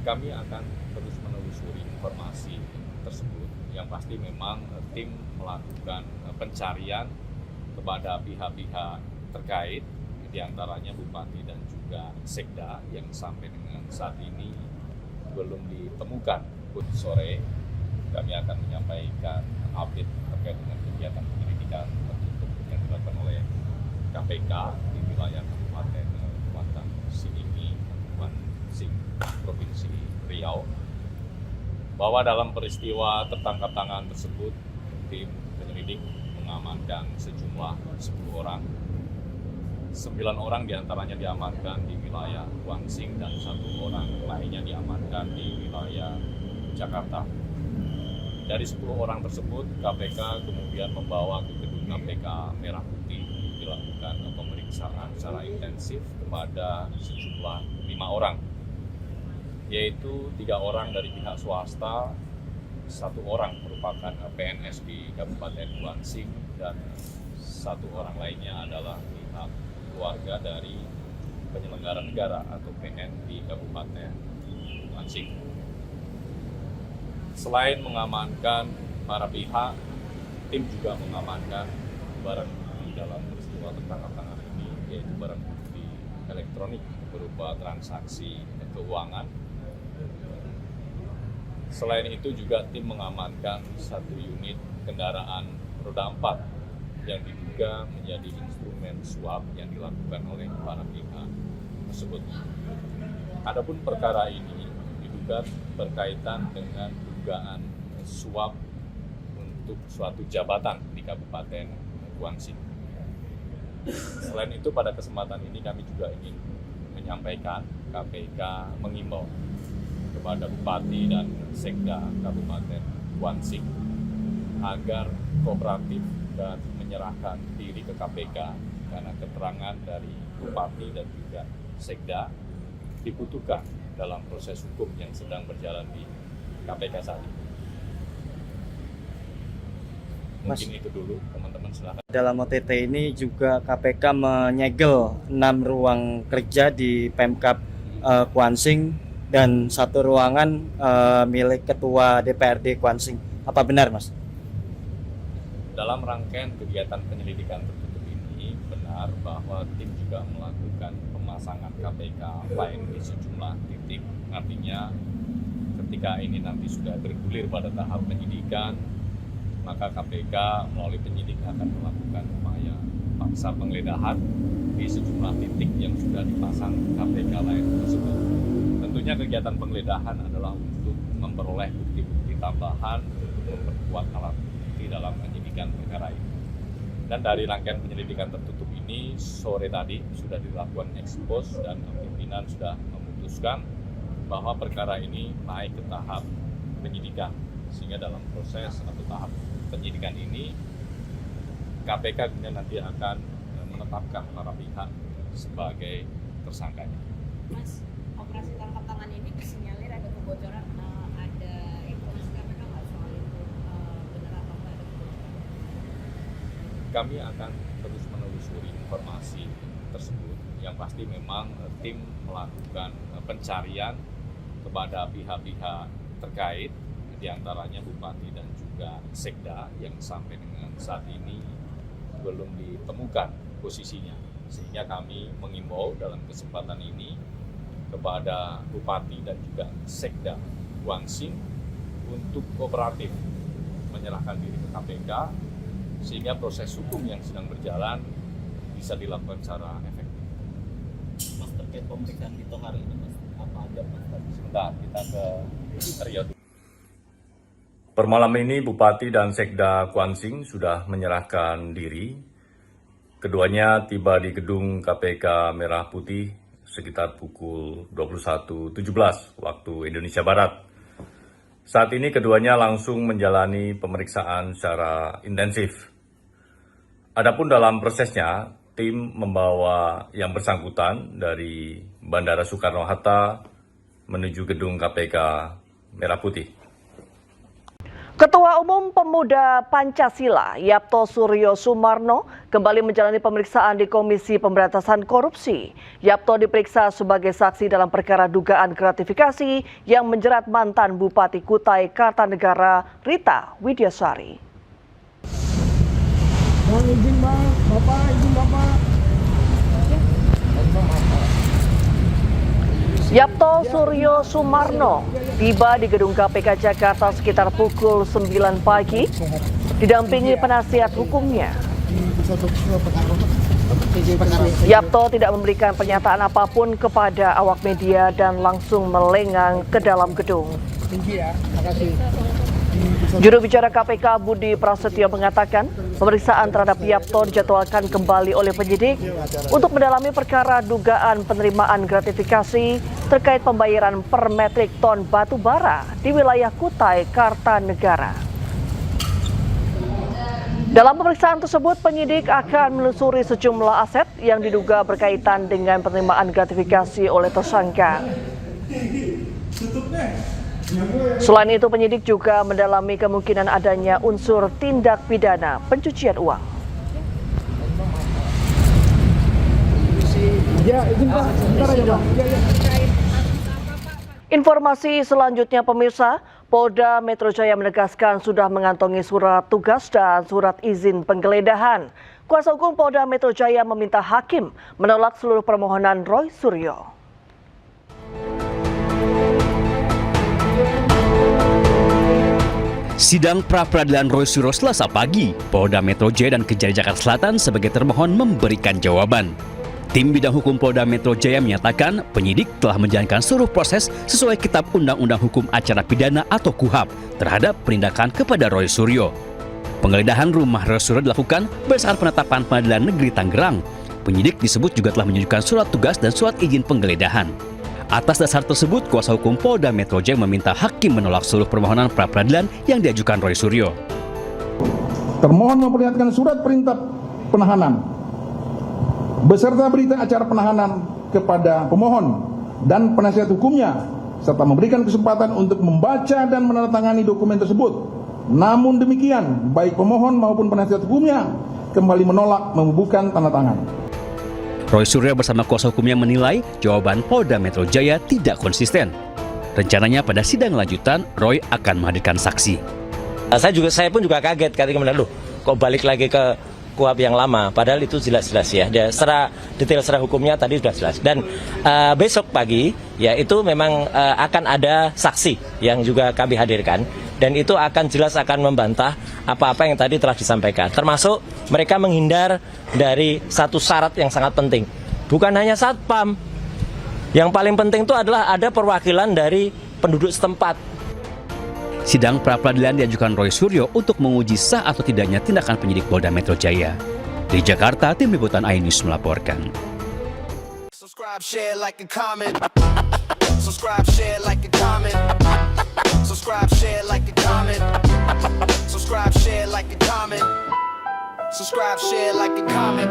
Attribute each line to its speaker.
Speaker 1: Kami akan terus menelusuri informasi tersebut. Yang pasti memang tim melakukan pencarian kepada pihak-pihak terkait, diantaranya Bupati dan juga Sekda yang sampai dengan saat ini belum ditemukan. Sore kami akan menyampaikan update terkait dengan kegiatan penyelidikan tertutup yang dilakukan oleh KPK di wilayah Kabupaten Kuantan Singingi, Kuansing, Provinsi Riau, bahwa dalam peristiwa tertangkap tangan tersebut tim penyelidik mengamankan sejumlah 10 orang. 9 orang diantaranya diamankan di wilayah Kuansing dan 1 orang lainnya diamankan di wilayah Jakarta. Dari 10 orang tersebut, KPK kemudian membawa ke gedung KPK Merah Putih dilakukan pemeriksaan secara intensif kepada sejumlah 5 orang, yaitu 3 orang dari pihak swasta, 1 orang merupakan PNS di Kabupaten Kuansing, dan 1 orang lainnya adalah pihak keluarga dari penyelenggara negara atau PN di Kabupaten Kuansing. Selain mengamankan para pihak, tim juga mengamankan barang bukti dalam peristiwa tertangkap tangan ini, yaitu barang bukti elektronik berupa transaksi keuangan. Selain itu juga tim mengamankan 1 unit kendaraan roda 4 yang diduga menjadi instrumen suap yang dilakukan oleh para pihak tersebut. Adapun perkara ini diduga berkaitan dengan dugaan suap untuk suatu jabatan di Kabupaten Kuansing. Selain itu, pada kesempatan ini kami juga ingin menyampaikan KPK mengimbau kepada Bupati dan Sekda Kabupaten Kuansing agar kooperatif dan menyerahkan diri ke KPK karena keterangan dari Bupati dan juga Sekda dibutuhkan dalam proses hukum yang sedang berjalan di KPK saat ini. Mungkin itu dulu, teman-teman, silakan.
Speaker 2: Dalam OTT ini juga KPK menyegel 6 ruang kerja di Pemkab Kuansing dan 1 ruangan milik Ketua DPRD Kuansing. Apa benar, Mas?
Speaker 1: Dalam rangkaian kegiatan penyelidikan tertutup ini, benar bahwa tim juga melakukan pemasangan KPK lain di sejumlah titik. Artinya ketika ini nanti sudah bergulir pada tahap penyidikan, maka KPK melalui penyidik akan melakukan upaya paksa penggeledahan di sejumlah titik yang sudah dipasang KPK lain tersebut. Tentunya kegiatan penggeledahan adalah untuk memperoleh bukti-bukti tambahan untuk memperkuat alat bukti dalam penyidikan perkara ini. Dan dari rangkaian penyelidikan tertutup ini, sore tadi sudah dilakukan ekspos dan pimpinan sudah memutuskan bahwa perkara ini naik ke tahap penyidikan, sehingga dalam proses atau tahap penyidikan ini KPK kemudian nanti akan menetapkan para pihak sebagai tersangkanya.
Speaker 3: Mas, operasi tangkap tangan ini disinyalir ada kebocoran, ada informasi KPK nggak soal itu, benar atau nggak ada kebocoran?
Speaker 1: Kami akan terus menelusuri informasi tersebut. Yang pasti memang tim melakukan pencarian kepada pihak-pihak terkait, diantaranya Bupati dan juga Sekda yang sampai dengan saat ini belum ditemukan posisinya. Sehingga kami mengimbau dalam kesempatan ini kepada Bupati dan juga Sekda Kuansing untuk kooperatif menyerahkan diri ke KPK, sehingga proses hukum yang sedang berjalan bisa dilakukan secara efektif.
Speaker 4: Mas, terkait pemeriksaan Tito hari ini, Mas, apa ada Mas?
Speaker 1: Sebentar, kita ke Rio. Per malam ini Bupati dan Sekda Kuansing sudah menyerahkan diri. Keduanya tiba di gedung KPK Merah Putih sekitar pukul 21.17 waktu Indonesia Barat. Saat ini keduanya langsung menjalani pemeriksaan secara intensif. Adapun dalam prosesnya, tim membawa yang bersangkutan dari Bandara Soekarno-Hatta menuju gedung KPK Merah Putih.
Speaker 5: Ketua Umum Pemuda Pancasila Yapto Suryo Sumarno kembali menjalani pemeriksaan di Komisi Pemberantasan Korupsi. Yapto diperiksa sebagai saksi dalam perkara dugaan gratifikasi yang menjerat mantan Bupati Kutai Kartanegara Rita Widyasari.
Speaker 6: Izin Bapak.
Speaker 5: Yapto Suryo Sumarno tiba di gedung KPK Jakarta sekitar pukul 9 pagi, didampingi penasihat hukumnya. Yapto tidak memberikan pernyataan apapun kepada awak media dan langsung melengang ke dalam gedung. Juru bicara KPK Budi Prasetyo mengatakan pemeriksaan terhadap Yapto dijadwalkan kembali oleh penyidik untuk mendalami perkara dugaan penerimaan gratifikasi terkait pembayaran per metrik ton batu bara di wilayah Kutai Kartanegara. Dalam pemeriksaan tersebut, penyidik akan menelusuri sejumlah aset yang diduga berkaitan dengan penerimaan gratifikasi oleh tersangka. Selain itu, penyidik juga mendalami kemungkinan adanya unsur tindak pidana pencucian uang. Informasi selanjutnya, pemirsa, Polda Metro Jaya menegaskan sudah mengantongi surat tugas dan surat izin penggeledahan. Kuasa hukum Polda Metro Jaya meminta hakim menolak seluruh permohonan Roy Suryo.
Speaker 7: Sidang pra-peradilan Roy Suryo Selasa pagi, Polda Metro Jaya dan Kejari Jakarta Selatan sebagai termohon memberikan jawaban. Tim bidang hukum Polda Metro Jaya menyatakan penyidik telah menjalankan seluruh proses sesuai Kitab Undang-Undang Hukum Acara Pidana atau KUHAP terhadap penindakan kepada Roy Suryo. Penggeledahan rumah Roy Suryo dilakukan berdasarkan penetapan Pengadilan Negeri Tangerang. Penyidik disebut juga telah menunjukkan surat tugas dan surat izin penggeledahan. Atas dasar tersebut, kuasa hukum Polda Metro Jaya meminta hakim menolak seluruh permohonan pra-peradilan yang diajukan Roy Suryo.
Speaker 6: Termohon memperlihatkan surat perintah penahanan beserta berita acara penahanan kepada pemohon dan penasihat hukumnya serta memberikan kesempatan untuk membaca dan menandatangani dokumen tersebut. Namun demikian, baik pemohon maupun penasihat hukumnya kembali menolak membubuhkan tanda tangan.
Speaker 7: Roy Suryo bersama kuasa hukumnya menilai jawaban Polda Metro Jaya tidak konsisten. Rencananya pada sidang lanjutan, Roy akan menghadirkan saksi.
Speaker 8: Saya pun juga kaget ketika mendengar, loh, kok balik lagi ke KUHAP yang lama, padahal itu jelas-jelas ya. Detail secara hukumnya tadi sudah jelas. Dan besok pagi ya itu memang akan ada saksi yang juga kami hadirkan, dan itu akan jelas akan membantah apa-apa yang tadi telah disampaikan. Termasuk mereka menghindar dari satu syarat yang sangat penting. Bukan hanya satpam. Yang paling penting itu adalah ada perwakilan dari penduduk setempat.
Speaker 7: Sidang pra-peradilan diajukan Roy Suryo untuk menguji sah atau tidaknya tindakan penyidik Polda Metro Jaya. Di Jakarta, Tim Liputan iNews melaporkan.
Speaker 9: Subscribe, share, like, and comment. Subscribe, share, like, and comment. Subscribe, share, like, and comment. Subscribe, share, like, and comment. Subscribe, share, like, and comment.